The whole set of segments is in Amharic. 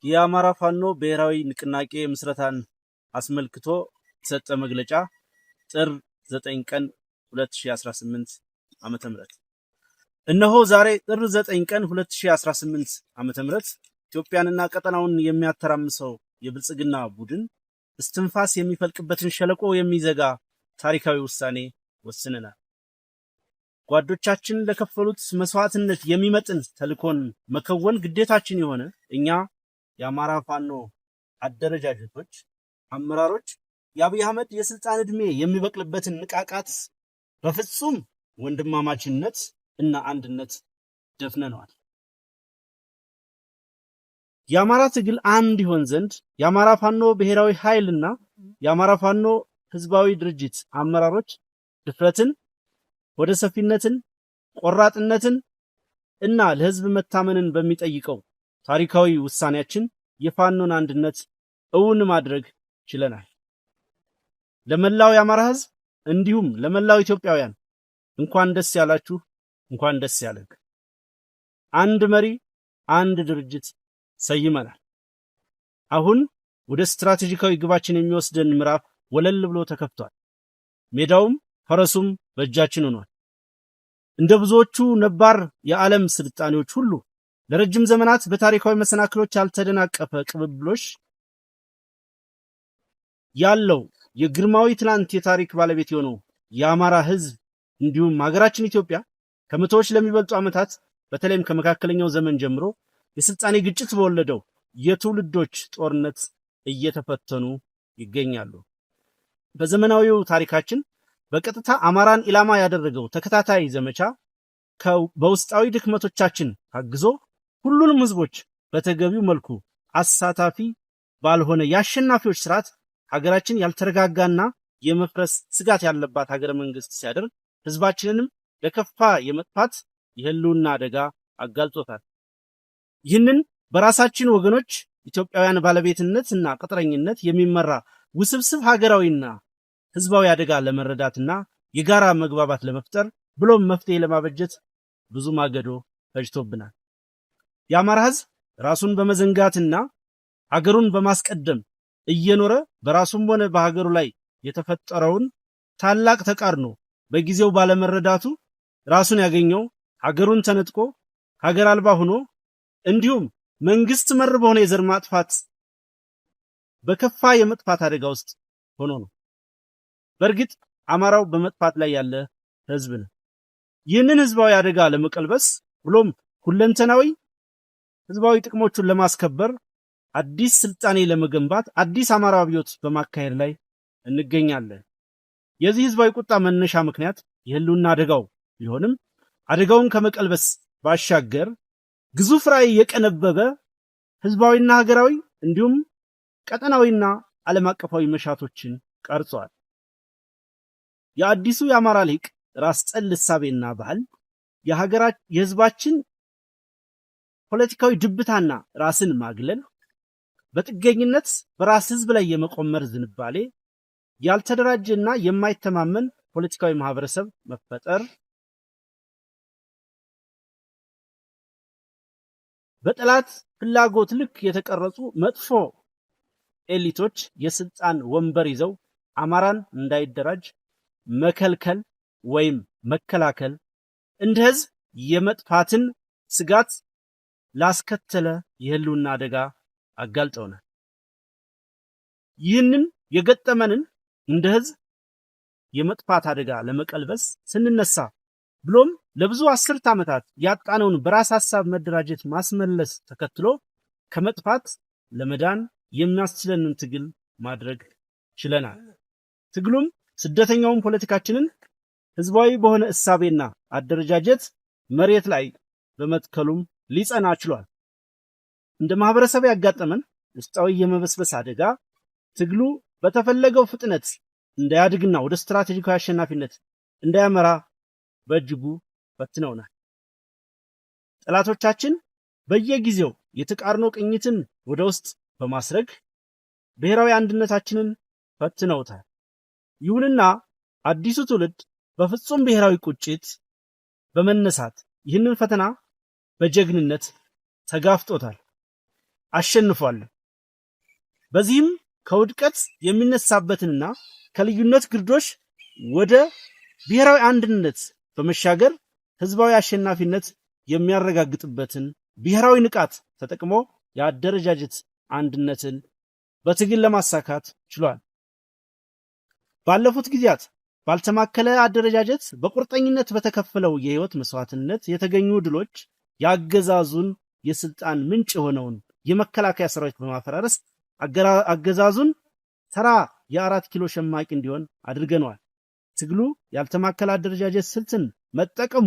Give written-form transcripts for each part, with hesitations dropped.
የአማራ ፋኖ ብሔራዊ ንቅናቄ ምስረታን አስመልክቶ የተሰጠ መግለጫ ጥር 9 ቀን 2018 ዓመተ ምህረት እነሆ ዛሬ ጥር 9 ቀን 2018 ዓመተ ምህረት ኢትዮጵያንና ቀጠናውን የሚያተራምሰው የብልጽግና ቡድን እስትንፋስ የሚፈልቅበትን ሸለቆ የሚዘጋ ታሪካዊ ውሳኔ ወስነናል። ጓዶቻችን ለከፈሉት መስዋዕትነት የሚመጥን ተልኮን መከወን ግዴታችን የሆነ እኛ የአማራ ፋኖ አደረጃጀቶች፣ አመራሮች የአብይ አህመድ የስልጣን ዕድሜ የሚበቅልበትን ንቃቃት በፍጹም ወንድማማችነት እና አንድነት ደፍነነዋል። የአማራ ትግል አንድ ይሆን ዘንድ የአማራ ፋኖ ብሔራዊ ኃይልና የአማራ ፋኖ ህዝባዊ ድርጅት አመራሮች ድፍረትን፣ ወደ ሰፊነትን፣ ቆራጥነትን እና ለህዝብ መታመንን በሚጠይቀው ታሪካዊ ውሳኔያችን የፋኖን አንድነት እውን ማድረግ ችለናል። ለመላው የአማራ ህዝብ እንዲሁም ለመላው ኢትዮጵያውያን እንኳን ደስ ያላችሁ፣ እንኳን ደስ ያለን። አንድ መሪ፣ አንድ ድርጅት ሰይመናል። አሁን ወደ ስትራቴጂካዊ ግባችን የሚወስደን ምዕራፍ ወለል ብሎ ተከፍቷል። ሜዳውም ፈረሱም በእጃችን ሆኗል። እንደ ብዙዎቹ ነባር የዓለም ስልጣኔዎች ሁሉ ለረጅም ዘመናት በታሪካዊ መሰናክሎች ያልተደናቀፈ ቅብብሎሽ ያለው የግርማዊ ትናንት የታሪክ ባለቤት የሆነው የአማራ ህዝብ እንዲሁም ሀገራችን ኢትዮጵያ ከመቶዎች ለሚበልጡ ዓመታት በተለይም ከመካከለኛው ዘመን ጀምሮ የስልጣኔ ግጭት በወለደው የትውልዶች ጦርነት እየተፈተኑ ይገኛሉ። በዘመናዊው ታሪካችን በቀጥታ አማራን ኢላማ ያደረገው ተከታታይ ዘመቻ በውስጣዊ ድክመቶቻችን ታግዞ ሁሉንም ህዝቦች በተገቢው መልኩ አሳታፊ ባልሆነ የአሸናፊዎች ስርዓት ሀገራችን ያልተረጋጋና የመፍረስ ስጋት ያለባት ሀገረ መንግስት ሲያደርግ ህዝባችንንም ለከፋ የመጥፋት የህልውና አደጋ አጋልጦታል። ይህንን በራሳችን ወገኖች ኢትዮጵያውያን ባለቤትነትና ቅጥረኝነት የሚመራ ውስብስብ ሀገራዊና ህዝባዊ አደጋ ለመረዳትና የጋራ መግባባት ለመፍጠር ብሎም መፍትሄ ለማበጀት ብዙ ማገዶ ፈጅቶብናል። የአማራ ህዝብ ራሱን በመዘንጋትና ሀገሩን በማስቀደም እየኖረ በራሱም ሆነ በሀገሩ ላይ የተፈጠረውን ታላቅ ተቃርኖ በጊዜው ባለመረዳቱ ራሱን ያገኘው ሀገሩን ተነጥቆ ሀገር አልባ ሆኖ እንዲሁም መንግስት መር በሆነ የዘር ማጥፋት በከፋ የመጥፋት አደጋ ውስጥ ሆኖ ነው። በእርግጥ አማራው በመጥፋት ላይ ያለ ህዝብ ነው። ይህንን ህዝባዊ አደጋ ለመቀልበስ ብሎም ሁለንተናዊ ህዝባዊ ጥቅሞቹን ለማስከበር አዲስ ስልጣኔ ለመገንባት አዲስ አማራ አብዮት በማካሄድ ላይ እንገኛለን። የዚህ ህዝባዊ ቁጣ መነሻ ምክንያት የህልውና አደጋው ቢሆንም አደጋውን ከመቀልበስ ባሻገር ግዙፍ ራዕይ የቀነበበ ህዝባዊና ሀገራዊ እንዲሁም ቀጠናዊና ዓለም አቀፋዊ መሻቶችን ቀርጿል። የአዲሱ የአማራ ሊቅ ራስ ጠል እሳቤና ባህል የህዝባችን ፖለቲካዊ ድብታና ራስን ማግለል፣ በጥገኝነት በራስ ህዝብ ላይ የመቆመር ዝንባሌ፣ ያልተደራጀና የማይተማመን ፖለቲካዊ ማህበረሰብ መፈጠር፣ በጠላት ፍላጎት ልክ የተቀረጹ መጥፎ ኤሊቶች የስልጣን ወንበር ይዘው አማራን እንዳይደራጅ መከልከል ወይም መከላከል እንደ ህዝብ የመጥፋትን ስጋት ላስከተለ የህልውና አደጋ አጋልጠውናል። ይህንን የገጠመንን እንደ ህዝብ የመጥፋት አደጋ ለመቀልበስ ስንነሳ ብሎም ለብዙ አስርት ዓመታት ያጣነውን በራስ ሐሳብ መደራጀት ማስመለስ ተከትሎ ከመጥፋት ለመዳን የሚያስችለንን ትግል ማድረግ ችለናል። ትግሉም ስደተኛውን ፖለቲካችንን ህዝባዊ በሆነ እሳቤና አደረጃጀት መሬት ላይ በመትከሉም ሊጸና ችሏል። እንደ ማህበረሰብ ያጋጠመን ውስጣዊ የመበስበስ አደጋ ትግሉ በተፈለገው ፍጥነት እንዳያድግና ወደ ስትራቴጂካዊ አሸናፊነት እንዳያመራ በእጅጉ ፈትነውናል። ጠላቶቻችን በየጊዜው የተቃርኖ ቅኝትን ወደ ውስጥ በማስረግ ብሔራዊ አንድነታችንን ፈትነውታል። ይሁንና አዲሱ ትውልድ በፍጹም ብሔራዊ ቁጭት በመነሳት ይህንን ፈተና በጀግንነት ተጋፍጦታል። አሸንፏል። በዚህም ከውድቀት የሚነሳበትንና ከልዩነት ግርዶሽ ወደ ብሔራዊ አንድነት በመሻገር ህዝባዊ አሸናፊነት የሚያረጋግጥበትን ብሔራዊ ንቃት ተጠቅሞ የአደረጃጀት አንድነትን በትግል ለማሳካት ችሏል። ባለፉት ጊዜያት ባልተማከለ አደረጃጀት በቁርጠኝነት በተከፈለው የህይወት መስዋዕትነት የተገኙ ድሎች የአገዛዙን የስልጣን ምንጭ የሆነውን የመከላከያ ሰራዊት በማፈራረስ አገዛዙን ተራ የ4 ኪሎ ሸማቂ እንዲሆን አድርገነዋል። ትግሉ ያልተማከለ አደረጃጀት ስልትን መጠቀሙ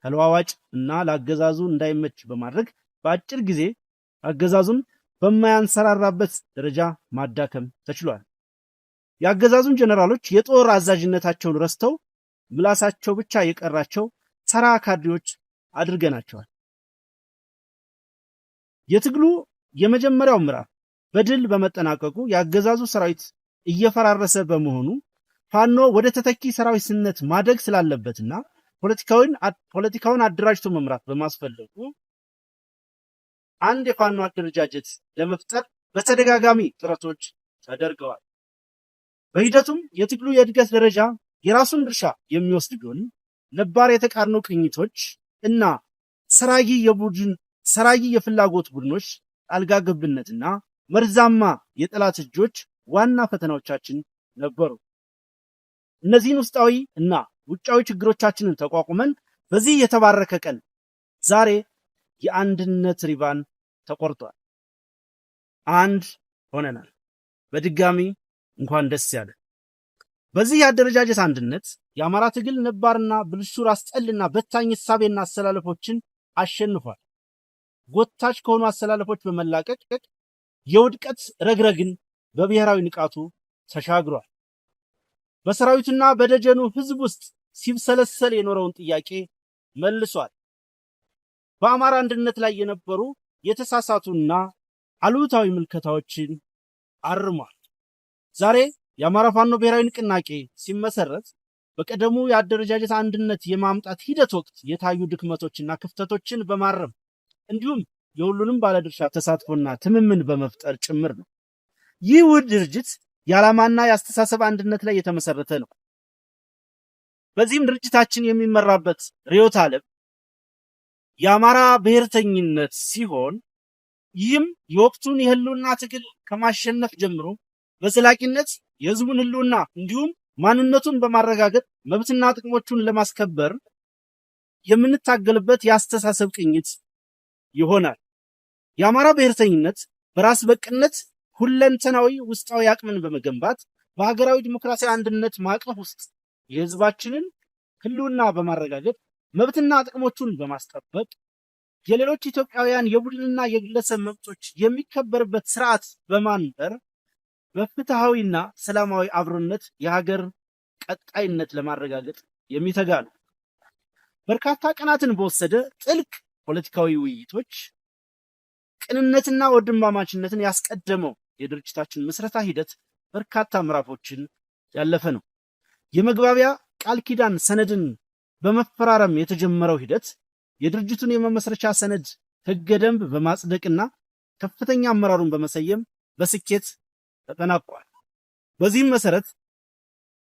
ተለዋዋጭ እና ለአገዛዙ እንዳይመች በማድረግ በአጭር ጊዜ አገዛዙን በማያንሰራራበት ደረጃ ማዳከም ተችሏል። የአገዛዙን ጀነራሎች የጦር አዛዥነታቸውን ረስተው ምላሳቸው ብቻ የቀራቸው ተራ ካድሬዎች አድርገናቸዋል። የትግሉ የመጀመሪያው ምዕራፍ በድል በመጠናቀቁ የአገዛዙ ሰራዊት እየፈራረሰ በመሆኑ ፋኖ ወደ ተተኪ ሰራዊትነት ማደግ ስላለበትና ፖለቲካውን አደራጅቶ መምራት በማስፈለጉ አንድ የፋኖ አደረጃጀት ለመፍጠር በተደጋጋሚ ጥረቶች ተደርገዋል። በሂደቱም የትግሉ የእድገት ደረጃ የራሱን ድርሻ የሚወስድ ቢሆንም ነባር የተቃርኖ ቅኝቶች እና ሰራጊ የፍላጎት ቡድኖች ጣልቃ ገብነትና መርዛማ የጠላት እጆች ዋና ፈተናዎቻችን ነበሩ። እነዚህን ውስጣዊ እና ውጫዊ ችግሮቻችንን ተቋቁመን በዚህ የተባረከ ቀን ዛሬ የአንድነት ሪባን ተቆርጧል። አንድ ሆነናል። በድጋሚ እንኳን ደስ ያለ። በዚህ የአደረጃጀት አንድነት የአማራ ትግል ነባርና ብልሹ ራስ ጠልና በታኝ እሳቤና አሰላለፎችን አሸንፏል። ጎታች ከሆኑ አሰላለፎች በመላቀቅ የውድቀት ረግረግን በብሔራዊ ንቃቱ ተሻግሯል። በሰራዊቱና በደጀኑ ህዝብ ውስጥ ሲብሰለሰል የኖረውን ጥያቄ መልሷል። በአማራ አንድነት ላይ የነበሩ የተሳሳቱና አሉታዊ ምልከታዎችን አርሟል። ዛሬ የአማራ ፋኖ ብሔራዊ ንቅናቄ ሲመሰረት በቀደሙ የአደረጃጀት አንድነት የማምጣት ሂደት ወቅት የታዩ ድክመቶችና ክፍተቶችን በማረም እንዲሁም የሁሉንም ባለድርሻ ተሳትፎና ትምምን በመፍጠር ጭምር ነው። ይህ ውህድ ድርጅት የዓላማና የአስተሳሰብ አንድነት ላይ የተመሰረተ ነው። በዚህም ድርጅታችን የሚመራበት ርዕዮተ ዓለም የአማራ ብሔርተኝነት ሲሆን ይህም የወቅቱን የህልውና ትግል ከማሸነፍ ጀምሮ በዘላቂነት የህዝቡን ህልውና እንዲሁም ማንነቱን በማረጋገጥ መብትና ጥቅሞቹን ለማስከበር የምንታገልበት የአስተሳሰብ ቅኝት ይሆናል። የአማራ ብሔርተኝነት በራስ በቅነት ሁለንተናዊ ውስጣዊ አቅምን በመገንባት በሀገራዊ ዲሞክራሲያዊ አንድነት ማዕቀፍ ውስጥ የህዝባችንን ህልውና በማረጋገጥ መብትና ጥቅሞቹን በማስጠበቅ የሌሎች ኢትዮጵያውያን የቡድንና የግለሰብ መብቶች የሚከበርበት ስርዓት በማንበር በፍትሃዊና ሰላማዊ አብሮነት የሀገር ቀጣይነት ለማረጋገጥ የሚተጋ ነው። በርካታ ቀናትን በወሰደ ጥልቅ ፖለቲካዊ ውይይቶች ቅንነትና ወንድማማችነትን ያስቀደመው የድርጅታችን ምስረታ ሂደት በርካታ ምዕራፎችን ያለፈ ነው። የመግባቢያ ቃል ኪዳን ሰነድን በመፈራረም የተጀመረው ሂደት የድርጅቱን የመመስረቻ ሰነድ ህገ ደንብ በማጽደቅና ከፍተኛ አመራሩን በመሰየም በስኬት ተጠናቋል። በዚህም መሰረት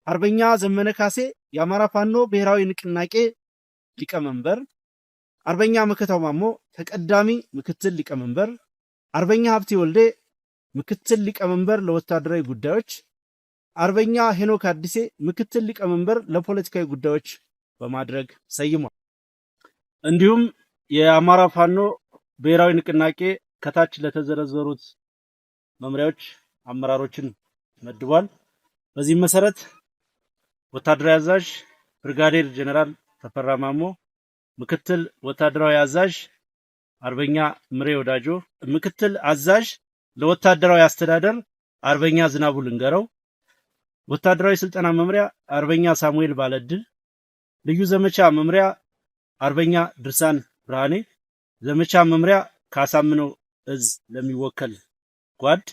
አርበኛ ዘመነ ካሴ የአማራ ፋኖ ብሔራዊ ንቅናቄ ሊቀመንበር፣ አርበኛ መከታው ማሞ ተቀዳሚ ምክትል ሊቀመንበር፣ አርበኛ ሀብቴ ወልዴ ምክትል ሊቀመንበር ለወታደራዊ ጉዳዮች፣ አርበኛ ሄኖክ አዲሴ ምክትል ሊቀመንበር ለፖለቲካዊ ጉዳዮች በማድረግ ሰይሟል። እንዲሁም የአማራ ፋኖ ብሔራዊ ንቅናቄ ከታች ለተዘረዘሩት መምሪያዎች አመራሮችን መድቧል። በዚህም መሰረት ወታደራዊ አዛዥ ብርጋዴር ጀነራል ተፈራ ማሞ፣ ምክትል ወታደራዊ አዛዥ አርበኛ ምሬ ወዳጆ፣ ምክትል አዛዥ ለወታደራዊ አስተዳደር አርበኛ ዝናቡ ልንገረው፣ ወታደራዊ ስልጠና መምሪያ አርበኛ ሳሙኤል ባለድል፣ ልዩ ዘመቻ መምሪያ አርበኛ ድርሳን ብርሃኔ፣ ዘመቻ መምሪያ ካሳምነው እዝ ለሚወከል ጓድ፣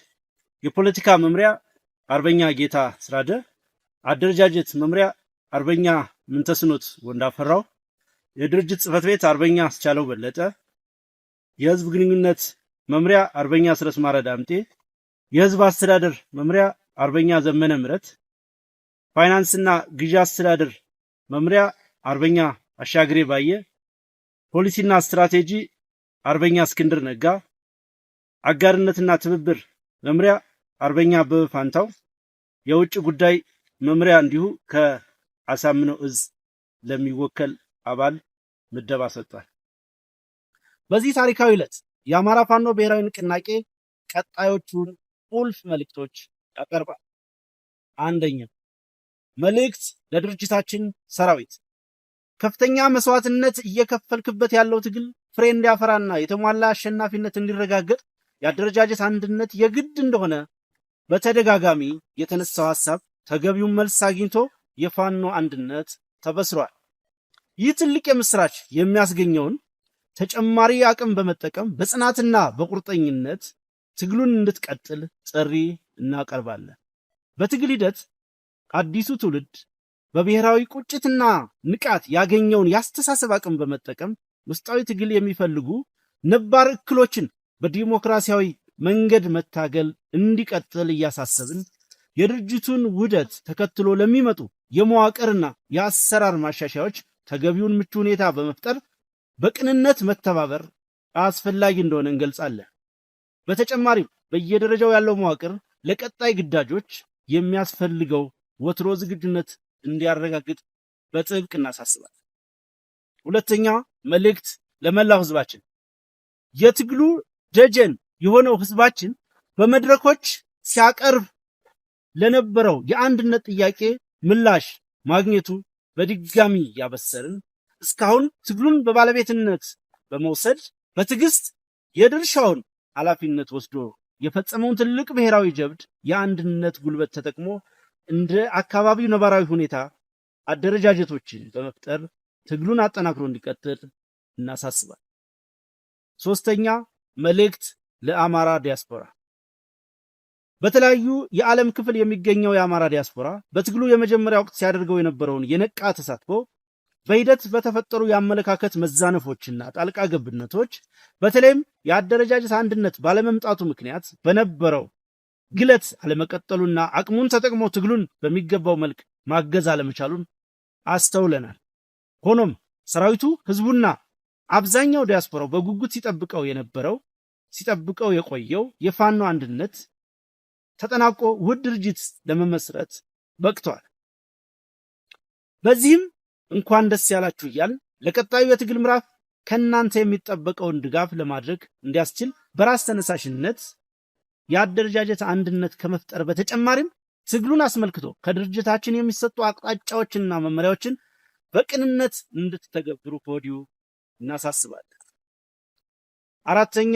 የፖለቲካ መምሪያ አርበኛ ጌታ ስራደ፣ አደረጃጀት መምሪያ አርበኛ ምንተስኖት ወንዳፈራው፣ የድርጅት ጽህፈት ቤት አርበኛ አስቻለው በለጠ፣ የህዝብ ግንኙነት መምሪያ አርበኛ አስረስ ማረ ዳምጤ፣ የህዝብ አስተዳደር መምሪያ አርበኛ ዘመነ ምረት፣ ፋይናንስና ግዢ አስተዳደር መምሪያ አርበኛ አሻግሬ ባየ፣ ፖሊሲና ስትራቴጂ አርበኛ እስክንድር ነጋ፣ አጋርነትና ትብብር መምሪያ አርበኛ አበበ ፋንታው፣ የውጭ ጉዳይ መምሪያ እንዲሁ ከአሳምነው እዝ ለሚወከል አባል ምደባ ሰጥቷል። በዚህ ታሪካዊ ዕለት የአማራ ፋኖ ብሔራዊ ንቅናቄ ቀጣዮቹን ቁልፍ መልእክቶች ያቀርባል። አንደኛ፣ መልእክት ለድርጅታችን ሰራዊት። ከፍተኛ መስዋዕትነት እየከፈልክበት ያለው ትግል ፍሬ እንዲያፈራና የተሟላ አሸናፊነት እንዲረጋገጥ የአደረጃጀት አንድነት የግድ እንደሆነ በተደጋጋሚ የተነሳው ሐሳብ ተገቢውን መልስ አግኝቶ የፋኖ አንድነት ተበስሯል። ይህ ትልቅ የምስራች የሚያስገኘውን ተጨማሪ አቅም በመጠቀም በጽናትና በቁርጠኝነት ትግሉን እንድትቀጥል ጥሪ እናቀርባለን። በትግል ሂደት አዲሱ ትውልድ በብሔራዊ ቁጭትና ንቃት ያገኘውን የአስተሳሰብ አቅም በመጠቀም ውስጣዊ ትግል የሚፈልጉ ነባር እክሎችን በዲሞክራሲያዊ መንገድ መታገል እንዲቀጥል እያሳሰብን የድርጅቱን ውህደት ተከትሎ ለሚመጡ የመዋቅርና የአሰራር ማሻሻያዎች ተገቢውን ምቹ ሁኔታ በመፍጠር በቅንነት መተባበር አስፈላጊ እንደሆነ እንገልጻለን። በተጨማሪም በየደረጃው ያለው መዋቅር ለቀጣይ ግዳጆች የሚያስፈልገው ወትሮ ዝግጁነት እንዲያረጋግጥ በጥብቅ እናሳስባለን። ሁለተኛ መልእክት ለመላው ህዝባችን። የትግሉ ደጀን የሆነው ህዝባችን በመድረኮች ሲያቀርብ ለነበረው የአንድነት ጥያቄ ምላሽ ማግኘቱ በድጋሚ ያበሰርን፣ እስካሁን ትግሉን በባለቤትነት በመውሰድ በትዕግስት የድርሻውን ኃላፊነት ወስዶ የፈጸመውን ትልቅ ብሔራዊ ጀብድ የአንድነት ጉልበት ተጠቅሞ እንደ አካባቢው ነባራዊ ሁኔታ አደረጃጀቶችን በመፍጠር ትግሉን አጠናክሮ እንዲቀጥል እናሳስባል። ሶስተኛ መልእክት ለአማራ ዲያስፖራ። በተለያዩ የዓለም ክፍል የሚገኘው የአማራ ዲያስፖራ በትግሉ የመጀመሪያ ወቅት ሲያደርገው የነበረውን የነቃ ተሳትፎ በሂደት በተፈጠሩ የአመለካከት መዛነፎችና ጣልቃ ገብነቶች በተለይም የአደረጃጀት አንድነት ባለመምጣቱ ምክንያት በነበረው ግለት አለመቀጠሉና አቅሙን ተጠቅሞ ትግሉን በሚገባው መልክ ማገዝ አለመቻሉን አስተውለናል። ሆኖም ሰራዊቱ ህዝቡና አብዛኛው ዲያስፖራው በጉጉት ሲጠብቀው የቆየው የፋኖ አንድነት ተጠናቆ ውህድ ድርጅት ለመመስረት በቅቷል። በዚህም እንኳን ደስ ያላችሁ እያል ለቀጣዩ የትግል ምዕራፍ ከእናንተ የሚጠበቀውን ድጋፍ ለማድረግ እንዲያስችል በራስ ተነሳሽነት የአደረጃጀት አንድነት ከመፍጠር በተጨማሪም ትግሉን አስመልክቶ ከድርጅታችን የሚሰጡ አቅጣጫዎችንና መመሪያዎችን በቅንነት እንድትተገብሩ ከወዲሁ እናሳስባለን። አራተኛ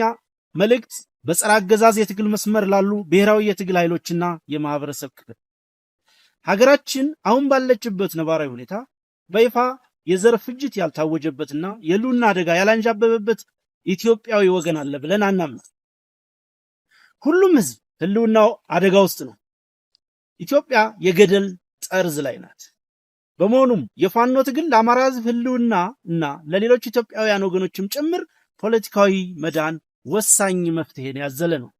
መልእክት በጸረ አገዛዝ የትግል መስመር ላሉ ብሔራዊ የትግል ኃይሎችና የማህበረሰብ ክፍል። ሀገራችን አሁን ባለችበት ነባራዊ ሁኔታ በይፋ የዘር ፍጅት ያልታወጀበትና የህልውና አደጋ ያላንዣበበበት ኢትዮጵያዊ ወገን አለ ብለን አናምንም። ሁሉም ህዝብ ህልውናው አደጋ ውስጥ ነው። ኢትዮጵያ የገደል ጠርዝ ላይ ናት። በመሆኑም የፋኖ ትግል ለአማራ ህዝብ ህልውና እና ለሌሎች ኢትዮጵያውያን ወገኖችም ጭምር ፖለቲካዊ መዳን ወሳኝ መፍትሄን ያዘለ ነው።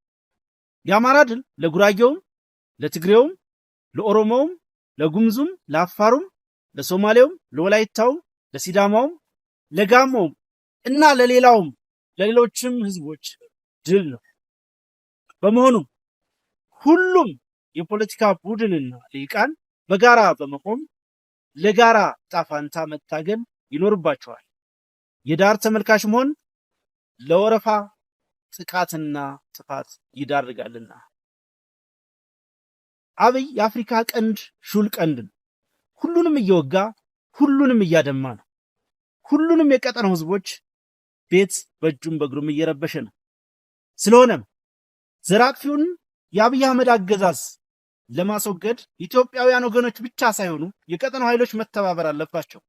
የአማራ ድል ለጉራጌውም፣ ለትግሬውም፣ ለኦሮሞውም፣ ለጉምዙም፣ ለአፋሩም፣ ለሶማሌውም፣ ለወላይታውም፣ ለሲዳማውም፣ ለጋሞውም እና ለሌሎችም ህዝቦች ድል ነው። በመሆኑም ሁሉም የፖለቲካ ቡድንና ልሂቃን በጋራ በመቆም ለጋራ ጣፋንታ መታገል ይኖርባቸዋል። የዳር ተመልካች መሆን ለወረፋ ጥቃትና ጥፋት ይዳርጋልና። አብይ የአፍሪካ ቀንድ ሹል ቀንድ ነው። ሁሉንም እየወጋ ሁሉንም እያደማ ነው። ሁሉንም የቀጠናው ህዝቦች ቤት በእጁም በእግሩም እየረበሸ ነው። ስለሆነም ዘራፊውን የአብይ አህመድ አገዛዝ ለማስወገድ ኢትዮጵያውያን ወገኖች ብቻ ሳይሆኑ የቀጠናው ኃይሎች መተባበር አለባቸው።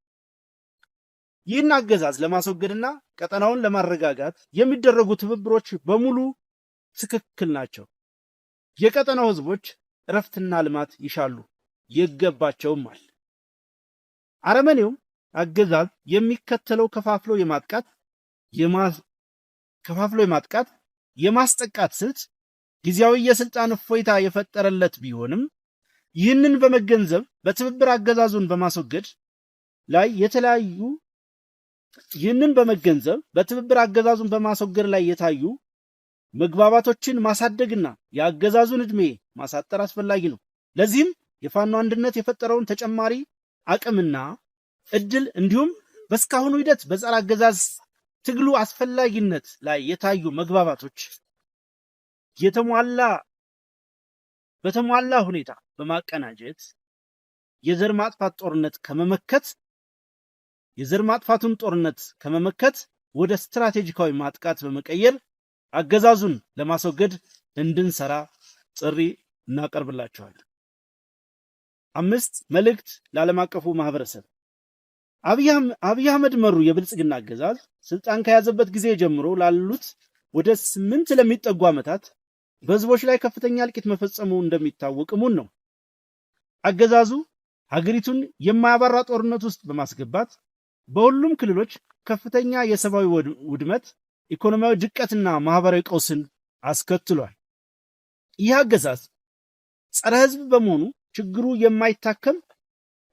ይህን አገዛዝ ለማስወገድና ቀጠናውን ለማረጋጋት የሚደረጉ ትብብሮች በሙሉ ትክክል ናቸው። የቀጠናው ህዝቦች እረፍትና ልማት ይሻሉ፣ ይገባቸውማል። አረመኔው አገዛዝ የሚከተለው ከፋፍሎ የማጥቃት የማስጠቃት ስልት ጊዜያዊ የስልጣን እፎይታ የፈጠረለት ቢሆንም ይህንን በመገንዘብ በትብብር አገዛዙን በማስወገድ ላይ የታዩ መግባባቶችን ማሳደግና የአገዛዙን ዕድሜ ማሳጠር አስፈላጊ ነው። ለዚህም የፋኖ አንድነት የፈጠረውን ተጨማሪ አቅምና እድል እንዲሁም በስካሁኑ ሂደት በጸረ አገዛዝ ትግሉ አስፈላጊነት ላይ የታዩ መግባባቶች በተሟላ ሁኔታ በማቀናጀት የዘር ማጥፋቱን ጦርነት ከመመከት ወደ ስትራቴጂካዊ ማጥቃት በመቀየር አገዛዙን ለማስወገድ እንድንሰራ ጥሪ እናቀርብላችኋለን። 5 መልእክት ለዓለም አቀፉ ማህበረሰብ። አብይ አህመድ መሩ የብልጽግና አገዛዝ ስልጣን ከያዘበት ጊዜ ጀምሮ ላሉት ወደ 8 ለሚጠጉ ዓመታት በህዝቦች ላይ ከፍተኛ እልቂት መፈጸሙ እንደሚታወቅ እሙን ነው። አገዛዙ ሀገሪቱን የማያባራ ጦርነት ውስጥ በማስገባት በሁሉም ክልሎች ከፍተኛ የሰብአዊ ውድመት፣ ኢኮኖሚያዊ ድቀትና ማህበራዊ ቀውስን አስከትሏል። ይህ አገዛዝ ጸረ ህዝብ በመሆኑ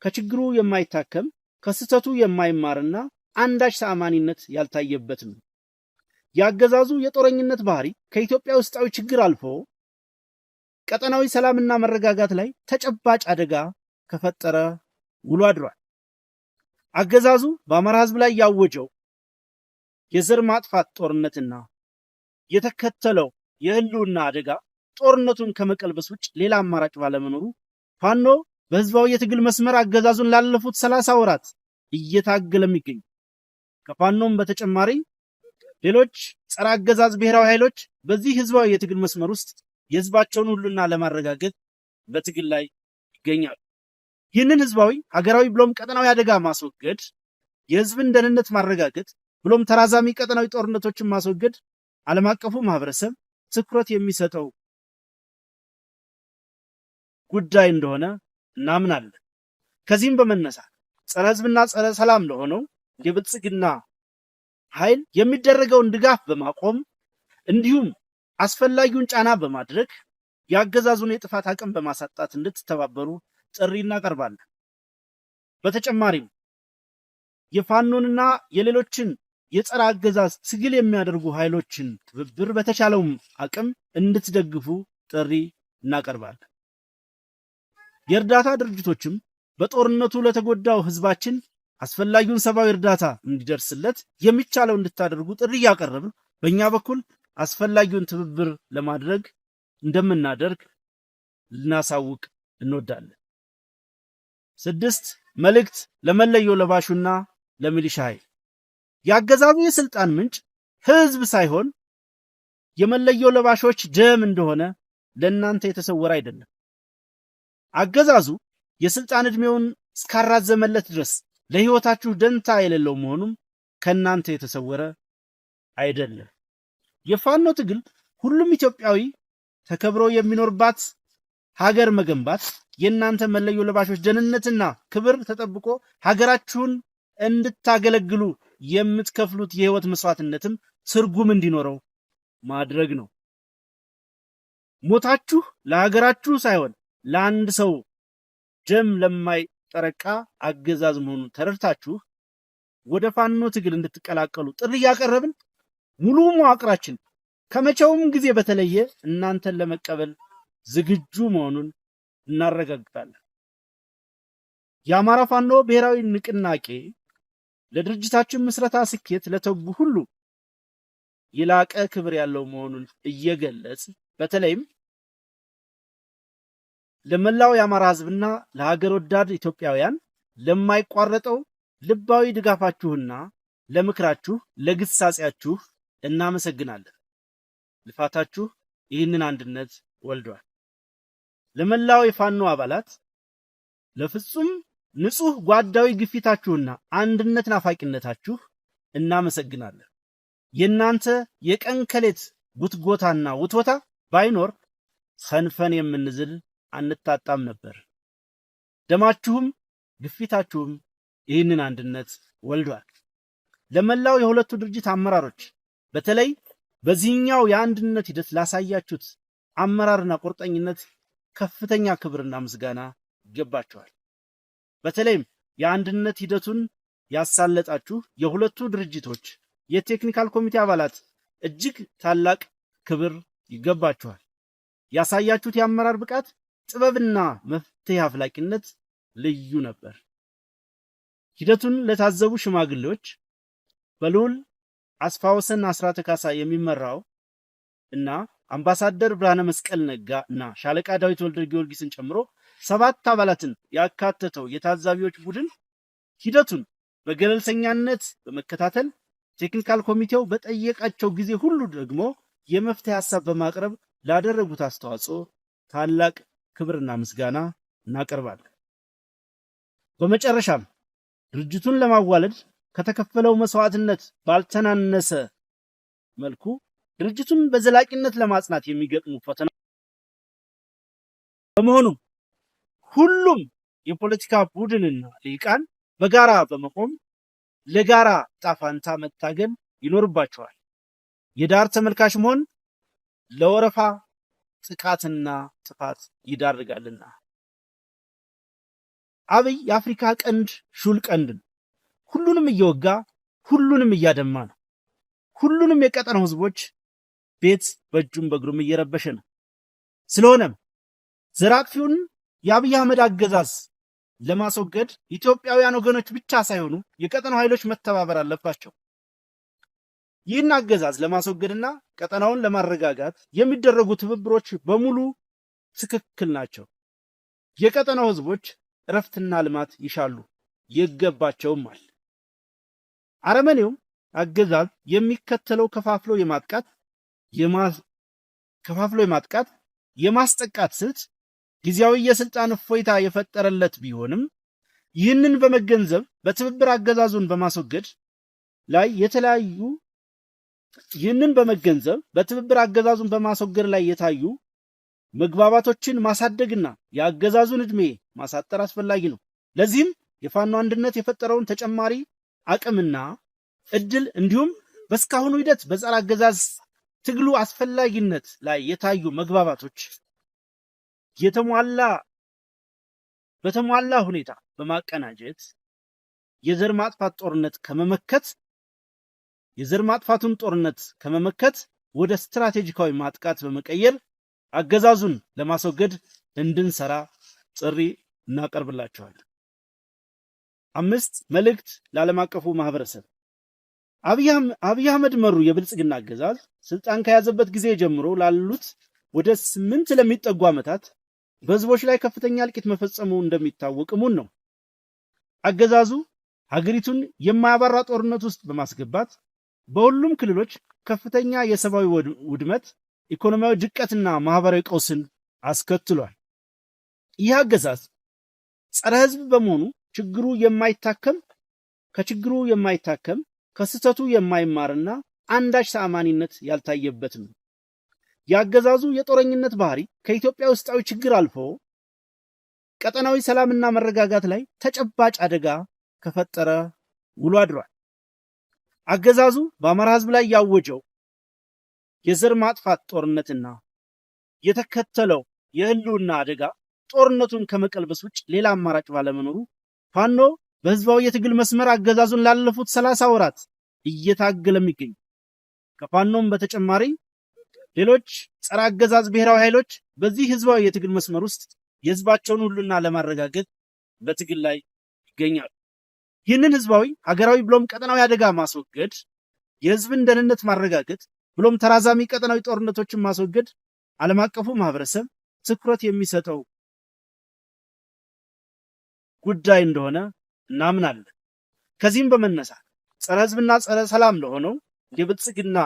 ከችግሩ የማይታከም ከስህተቱ የማይማርና አንዳች ተአማኒነት ያልታየበትም ነው። የአገዛዙ የጦረኝነት ባህሪ ከኢትዮጵያ ውስጣዊ ችግር አልፎ ቀጠናዊ ሰላምና መረጋጋት ላይ ተጨባጭ አደጋ ከፈጠረ ውሎ አድሯል። አገዛዙ በአማራ ህዝብ ላይ ያወጀው የዘር ማጥፋት ጦርነትና የተከተለው የህልውና አደጋ ጦርነቱን ከመቀልበስ ውጭ ሌላ አማራጭ ባለመኖሩ ፋኖ በህዝባዊ የትግል መስመር አገዛዙን ላለፉት 30 ወራት እየታገለም ይገኛል። ከፋኖም በተጨማሪ ሌሎች ጸረ አገዛዝ ብሔራዊ ኃይሎች በዚህ ህዝባዊ የትግል መስመር ውስጥ የህዝባቸውን ሁሉና ለማረጋገጥ በትግል ላይ ይገኛሉ። ይህንን ህዝባዊ ሀገራዊ ብሎም ቀጠናዊ አደጋ ማስወገድ፣ የህዝብን ደህንነት ማረጋገጥ ብሎም ተራዛሚ ቀጠናዊ ጦርነቶችን ማስወገድ ዓለም አቀፉ ማህበረሰብ ትኩረት የሚሰጠው ጉዳይ እንደሆነ እናምናለን። ከዚህም በመነሳት ጸረ ህዝብና ጸረ ሰላም ለሆነው የብልጽግና ኃይል የሚደረገውን ድጋፍ በማቆም እንዲሁም አስፈላጊውን ጫና በማድረግ የአገዛዙን የጥፋት አቅም በማሳጣት እንድትተባበሩ ጥሪ እናቀርባለን። በተጨማሪም የፋኖንና የሌሎችን የጸረ አገዛዝ ትግል የሚያደርጉ ኃይሎችን ትብብር በተቻለውም አቅም እንድትደግፉ ጥሪ እናቀርባለን። የእርዳታ ድርጅቶችም በጦርነቱ ለተጎዳው ህዝባችን አስፈላጊውን ሰብአዊ እርዳታ እንዲደርስለት የሚቻለው እንድታደርጉ ጥሪ እያቀረብን በእኛ በኩል አስፈላጊውን ትብብር ለማድረግ እንደምናደርግ ልናሳውቅ እንወዳለን። 6 መልእክት ለመለዮ ለባሹና ለሚሊሻ ኃይል። የአገዛዙ የስልጣን ምንጭ ህዝብ ሳይሆን የመለዮ ለባሾች ደም እንደሆነ ለእናንተ የተሰወረ አይደለም። አገዛዙ የስልጣን ዕድሜውን እስካራዘመለት ድረስ ለህይወታችሁ ደንታ የሌለው መሆኑም ከእናንተ የተሰወረ አይደለም። የፋኖ ትግል ሁሉም ኢትዮጵያዊ ተከብሮ የሚኖርባት ሀገር መገንባት፣ የእናንተ መለዮ ለባሾች ደህንነትና ክብር ተጠብቆ ሀገራችሁን እንድታገለግሉ የምትከፍሉት የህይወት መስዋዕትነትም ትርጉም እንዲኖረው ማድረግ ነው። ሞታችሁ ለሀገራችሁ ሳይሆን ለአንድ ሰው ደም ለማይጠረቃ አገዛዝ መሆኑን ተረድታችሁ ወደ ፋኖ ትግል እንድትቀላቀሉ ጥሪ እያቀረብን ሙሉ መዋቅራችን ከመቼውም ጊዜ በተለየ እናንተን ለመቀበል ዝግጁ መሆኑን እናረጋግጣለን። የአማራ ፋኖ ብሔራዊ ንቅናቄ ለድርጅታችን ምስረታ ስኬት ለተጉ ሁሉ የላቀ ክብር ያለው መሆኑን እየገለጽ በተለይም ለመላው የአማራ ህዝብና ለሀገር ወዳድ ኢትዮጵያውያን ለማይቋረጠው ልባዊ ድጋፋችሁና ለምክራችሁ ለግሳጼያችሁ እናመሰግናለን። ልፋታችሁ ይህንን አንድነት ወልዷል። ለመላው የፋኖ አባላት ለፍጹም ንጹህ ጓዳዊ ግፊታችሁና አንድነት ናፋቂነታችሁ እናመሰግናለን። የእናንተ የቀን ከሌት ጉትጎታና ውትወታ ባይኖር ሰንፈን የምንዝል አንታጣም ነበር። ደማችሁም ግፊታችሁም ይህንን አንድነት ወልዷል። ለመላው የሁለቱ ድርጅት አመራሮች በተለይ በዚህኛው የአንድነት ሂደት ላሳያችሁት አመራርና ቁርጠኝነት ከፍተኛ ክብርና ምስጋና ይገባችኋል። በተለይም የአንድነት ሂደቱን ያሳለጣችሁ የሁለቱ ድርጅቶች የቴክኒካል ኮሚቴ አባላት እጅግ ታላቅ ክብር ይገባችኋል። ያሳያችሁት የአመራር ብቃት፣ ጥበብና መፍትሄ አፍላቂነት ልዩ ነበር። ሂደቱን ለታዘቡ ሽማግሌዎች በልዑል አስፋወሰን አስራተ ካሳ የሚመራው እና አምባሳደር ብርሃነ መስቀል ነጋ እና ሻለቃ ዳዊት ወልደ ጊዮርጊስን ጨምሮ 7 አባላትን ያካተተው የታዛቢዎች ቡድን ሂደቱን በገለልተኛነት በመከታተል ቴክኒካል ኮሚቴው በጠየቃቸው ጊዜ ሁሉ ደግሞ የመፍትሄ ሐሳብ በማቅረብ ላደረጉት አስተዋጽኦ ታላቅ ክብርና ምስጋና እናቀርባለን። በመጨረሻም ድርጅቱን ለማዋለድ ከተከፈለው መስዋዕትነት ባልተናነሰ መልኩ ድርጅቱን በዘላቂነት ለማጽናት የሚገጥሙ ፈተና በመሆኑ ሁሉም የፖለቲካ ቡድንና ልሂቃን በጋራ በመቆም ለጋራ ጣፋንታ መታገል ይኖርባቸዋል። የዳር ተመልካች መሆን ለወረፋ ጥቃትና ጥፋት ይዳርጋልና። አብይ የአፍሪካ ቀንድ ሹል ቀንድ ነው። ሁሉንም እየወጋ ሁሉንም እያደማ ነው። ሁሉንም የቀጠናው ህዝቦች ቤት በእጁም በእግሩም እየረበሸ ነው። ስለሆነም ዘራፊውን የአብይ አህመድ አገዛዝ ለማስወገድ ኢትዮጵያውያን ወገኖች ብቻ ሳይሆኑ የቀጠናው ኃይሎች መተባበር አለባቸው። ይህን አገዛዝ ለማስወገድና ቀጠናውን ለማረጋጋት የሚደረጉ ትብብሮች በሙሉ ትክክል ናቸው። የቀጠናው ህዝቦች እረፍትና ልማት ይሻሉ፣ ይገባቸውማል። አረመኔው አገዛዝ የሚከተለው ከፋፍሎ የማጥቃት የማስጠቃት ስልት ጊዜያዊ የስልጣን እፎይታ የፈጠረለት ቢሆንም ይህንን በመገንዘብ በትብብር አገዛዙን በማስወገድ ላይ የታዩ መግባባቶችን ማሳደግና የአገዛዙን ዕድሜ ማሳጠር አስፈላጊ ነው። ለዚህም የፋኖ አንድነት የፈጠረውን ተጨማሪ አቅምና እድል እንዲሁም በስካሁኑ ሂደት በጸረ አገዛዝ ትግሉ አስፈላጊነት ላይ የታዩ መግባባቶች በተሟላ ሁኔታ በማቀናጀት የዘር ማጥፋቱን ጦርነት ከመመከት ወደ ስትራቴጂካዊ ማጥቃት በመቀየር አገዛዙን ለማስወገድ እንድንሰራ ጥሪ እናቀርብላችኋለን። 5 መልእክት ለዓለም አቀፉ ማህበረሰብ። አብይ አህመድ መሩ የብልጽግና አገዛዝ ስልጣን ከያዘበት ጊዜ ጀምሮ ላሉት ወደ 8 ለሚጠጉ ዓመታት በህዝቦች ላይ ከፍተኛ እልቂት መፈጸሙ እንደሚታወቅ እሙን ነው። አገዛዙ ሀገሪቱን የማያባራ ጦርነት ውስጥ በማስገባት በሁሉም ክልሎች ከፍተኛ የሰብአዊ ውድመት፣ ኢኮኖሚያዊ ድቀትና ማህበራዊ ቀውስን አስከትሏል። ይህ አገዛዝ ጸረ ህዝብ በመሆኑ ከችግሩ የማይታከም ከስህተቱ የማይማርና አንዳች ተአማኒነት ያልታየበት ነው። የአገዛዙ የጦረኝነት ባህሪ ከኢትዮጵያ ውስጣዊ ችግር አልፎ ቀጠናዊ ሰላምና መረጋጋት ላይ ተጨባጭ አደጋ ከፈጠረ ውሎ አድሯል። አገዛዙ በአማራ ህዝብ ላይ ያወጀው የዘር ማጥፋት ጦርነትና የተከተለው የህልውና አደጋ ጦርነቱን ከመቀልበስ ውጭ ሌላ አማራጭ ባለመኖሩ ፋኖ በህዝባዊ የትግል መስመር አገዛዙን ላለፉት 30 ወራት እየታገለም ይገኛል። ከፋኖም በተጨማሪ ሌሎች ጸረ አገዛዝ ብሔራዊ ኃይሎች በዚህ ህዝባዊ የትግል መስመር ውስጥ የህዝባቸውን ሁሉና ለማረጋገጥ በትግል ላይ ይገኛሉ። ይህንን ህዝባዊ ሀገራዊ ብሎም ቀጠናዊ አደጋ ማስወገድ፣ የህዝብን ደህንነት ማረጋገጥ ብሎም ተራዛሚ ቀጠናዊ ጦርነቶችን ማስወገድ ዓለም አቀፉ ማህበረሰብ ትኩረት የሚሰጠው ጉዳይ እንደሆነ እናምናለን። ከዚህም በመነሳት ጸረ ህዝብና ጸረ ሰላም ለሆነው የብልጽግና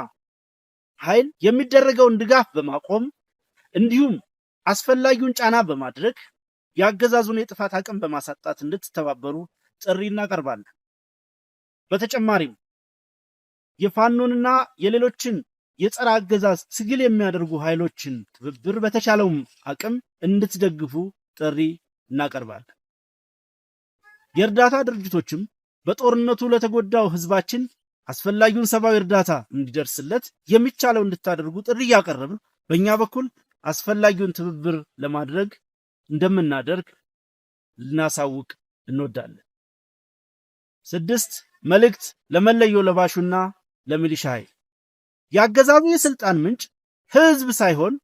ኃይል የሚደረገውን ድጋፍ በማቆም እንዲሁም አስፈላጊውን ጫና በማድረግ የአገዛዙን የጥፋት አቅም በማሳጣት እንድትተባበሩ ጥሪ እናቀርባለን። በተጨማሪም የፋኖንና የሌሎችን የጸረ አገዛዝ ትግል የሚያደርጉ ኃይሎችን ትብብር በተቻለውም አቅም እንድትደግፉ ጥሪ እናቀርባለን። የእርዳታ ድርጅቶችም በጦርነቱ ለተጎዳው ህዝባችን አስፈላጊውን ሰብአዊ እርዳታ እንዲደርስለት የሚቻለው እንድታደርጉ ጥሪ እያቀረብን በእኛ በኩል አስፈላጊውን ትብብር ለማድረግ እንደምናደርግ ልናሳውቅ እንወዳለን። 6 መልእክት ለመለዮ ለባሹና ለሚሊሻ ኃይል። የአገዛዙ የስልጣን ምንጭ ህዝብ ሳይሆን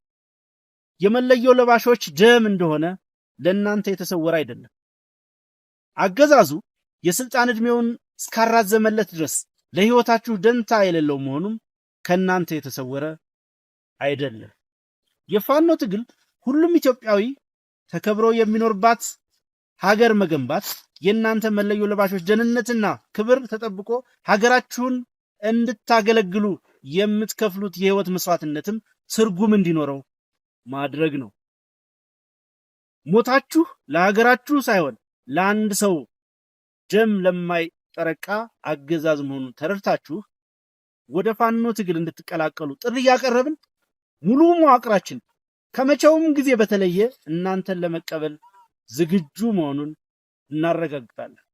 የመለዮ ለባሾች ደም እንደሆነ ለእናንተ የተሰወረ አይደለም። አገዛዙ የስልጣን ዕድሜውን እስካራዘመለት ድረስ ለህይወታችሁ ደንታ የሌለው መሆኑም ከእናንተ የተሰወረ አይደለም። የፋኖ ትግል ሁሉም ኢትዮጵያዊ ተከብሮ የሚኖርባት ሀገር መገንባት የእናንተ መለዮ ለባሾች ደህንነትና ክብር ተጠብቆ ሀገራችሁን እንድታገለግሉ የምትከፍሉት የህይወት መስዋዕትነትም ትርጉም እንዲኖረው ማድረግ ነው። ሞታችሁ ለሀገራችሁ ሳይሆን ለአንድ ሰው ደም ለማይጠረቃ አገዛዝ መሆኑን ተረድታችሁ ወደ ፋኖ ትግል እንድትቀላቀሉ ጥሪ እያቀረብን ሙሉ መዋቅራችን ከመቼውም ጊዜ በተለየ እናንተን ለመቀበል ዝግጁ መሆኑን እናረጋግጣለን።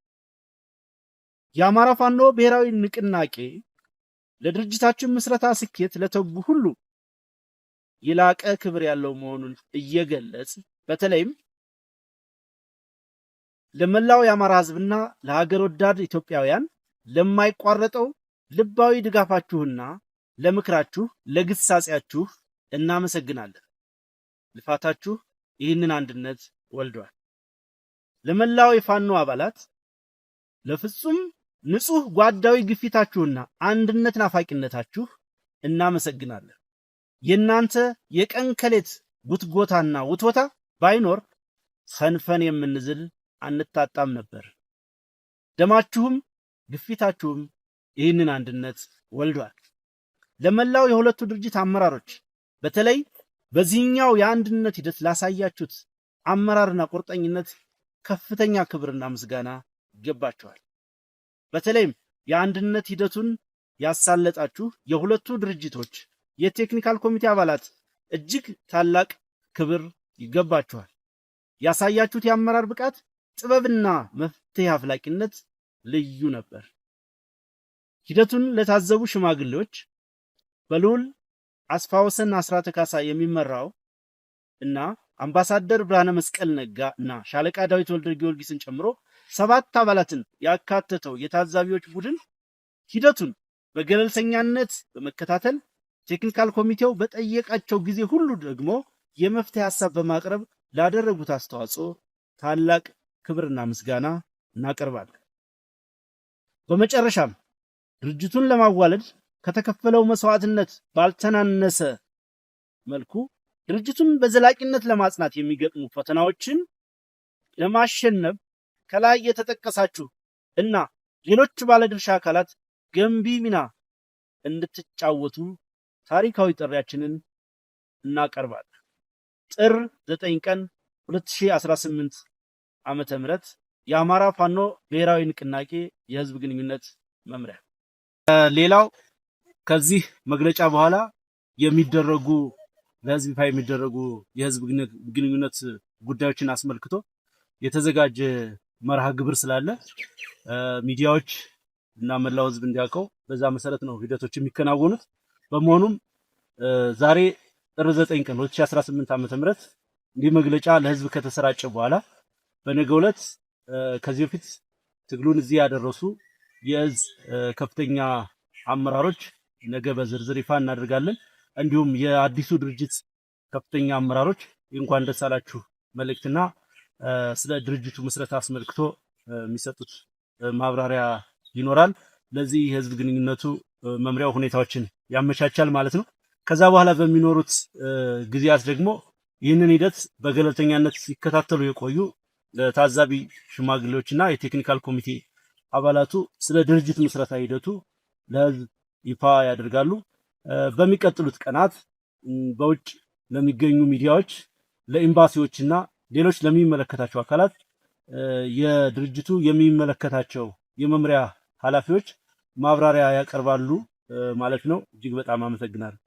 የአማራ ፋኖ ብሔራዊ ንቅናቄ ለድርጅታችን ምስረታ ስኬት ለተጉ ሁሉ የላቀ ክብር ያለው መሆኑን እየገለጽ በተለይም ለመላው የአማራ ህዝብና ለሀገር ወዳድ ኢትዮጵያውያን ለማይቋረጠው ልባዊ ድጋፋችሁና ለምክራችሁ ለግሳጼያችሁ እናመሰግናለን። ልፋታችሁ ይህንን አንድነት ወልዷል። ለመላው የፋኖ አባላት ለፍጹም ንጹህ ጓዳዊ ግፊታችሁና አንድነት ናፋቂነታችሁ እናመሰግናለን። የእናንተ የቀን ከሌት ጉትጎታና ውትወታ ባይኖር ሰንፈን የምንዝል አንታጣም ነበር። ደማችሁም ግፊታችሁም ይህንን አንድነት ወልዷል። ለመላው የሁለቱ ድርጅት አመራሮች በተለይ በዚህኛው የአንድነት ሂደት ላሳያችሁት አመራርና ቁርጠኝነት ከፍተኛ ክብርና ምስጋና ይገባችኋል። በተለይም የአንድነት ሂደቱን ያሳለጣችሁ የሁለቱ ድርጅቶች የቴክኒካል ኮሚቴ አባላት እጅግ ታላቅ ክብር ይገባችኋል። ያሳያችሁት የአመራር ብቃት፣ ጥበብና መፍትሄ አፍላቂነት ልዩ ነበር። ሂደቱን ለታዘቡ ሽማግሌዎች በልዑል አስፋወሰን አስራተ ካሳ የሚመራው እና አምባሳደር ብርሃነ መስቀል ነጋ እና ሻለቃ ዳዊት ወልደ ጊዮርጊስን ጨምሮ 7 አባላትን ያካተተው የታዛቢዎች ቡድን ሂደቱን በገለልተኛነት በመከታተል ቴክኒካል ኮሚቴው በጠየቃቸው ጊዜ ሁሉ ደግሞ የመፍትሄ ሐሳብ በማቅረብ ላደረጉት አስተዋጽኦ ታላቅ ክብርና ምስጋና እናቀርባለን። በመጨረሻም ድርጅቱን ለማዋለድ ከተከፈለው መስዋዕትነት ባልተናነሰ መልኩ ድርጅቱን በዘላቂነት ለማጽናት የሚገጥሙ ፈተናዎችን ለማሸነፍ ከላይ የተጠቀሳችሁ እና ሌሎች ባለድርሻ አካላት ገንቢ ሚና እንድትጫወቱ ታሪካዊ ጥሪያችንን እናቀርባለን። ጥር 9 ቀን 2018 ዓመተ ምህረት የአማራ ፋኖ ብሔራዊ ንቅናቄ የህዝብ ግንኙነት መምሪያ። ሌላው ከዚህ መግለጫ በኋላ የሚደረጉ ለህዝብ ይፋ የሚደረጉ የህዝብ ግንኙነት ጉዳዮችን አስመልክቶ የተዘጋጀ መርሃ ግብር ስላለ ሚዲያዎች እና መላው ህዝብ እንዲያውቀው በዛ መሰረት ነው ሂደቶች የሚከናወኑት። በመሆኑም ዛሬ ጥር 9 ቀን 2018 ዓ.ም እንዲህ መግለጫ ለህዝብ ከተሰራጨ በኋላ በነገው ዕለት ከዚህ በፊት ትግሉን እዚህ ያደረሱ የእዝ ከፍተኛ አመራሮች ነገ በዝርዝር ይፋ እናደርጋለን። እንዲሁም የአዲሱ ድርጅት ከፍተኛ አመራሮች እንኳን ደስ አላችሁ መልእክትና ስለ ድርጅቱ ምስረታ አስመልክቶ የሚሰጡት ማብራሪያ ይኖራል። ለዚህ የህዝብ ግንኙነቱ መምሪያው ሁኔታዎችን ያመቻቻል ማለት ነው። ከዛ በኋላ በሚኖሩት ጊዜያት ደግሞ ይህንን ሂደት በገለልተኛነት ሲከታተሉ የቆዩ ታዛቢ ሽማግሌዎችና የቴክኒካል ኮሚቴ አባላቱ ስለ ድርጅት ምስረታ ሂደቱ ለህዝብ ይፋ ያደርጋሉ። በሚቀጥሉት ቀናት በውጭ ለሚገኙ ሚዲያዎች፣ ለኤምባሲዎችና ሌሎች ለሚመለከታቸው አካላት የድርጅቱ የሚመለከታቸው የመምሪያ ኃላፊዎች ማብራሪያ ያቀርባሉ ማለት ነው። እጅግ በጣም አመሰግናለሁ።